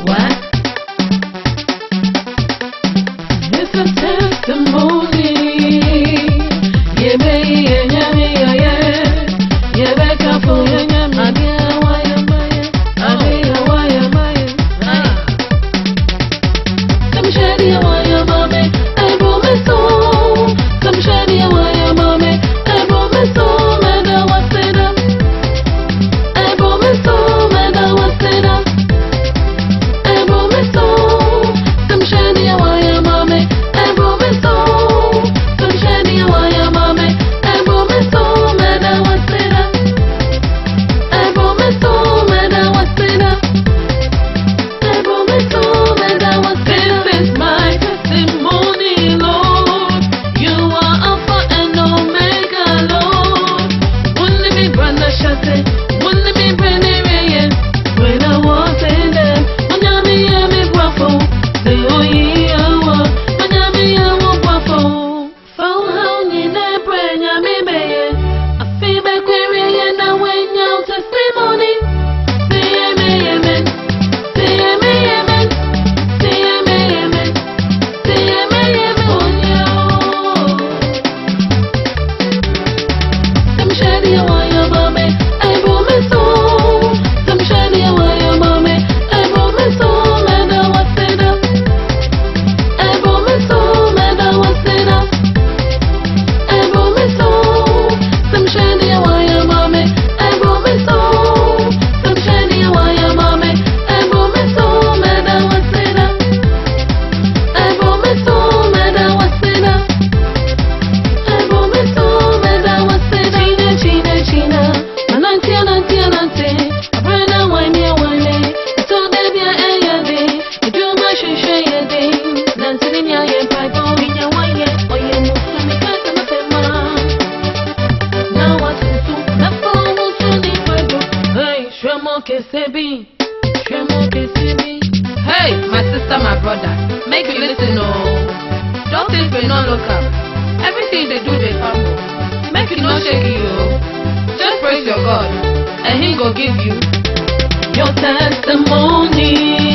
What? It's a testimony. Yeah, baby, yeah, yeah, yeah. Yeah, back up for you, yeah, Hey, my sister, my brother, make you listen, oh. Don't think we not local. Everything they do, they humble. Make you not shake you, oh. Just praise your God, and He go give you your testimony.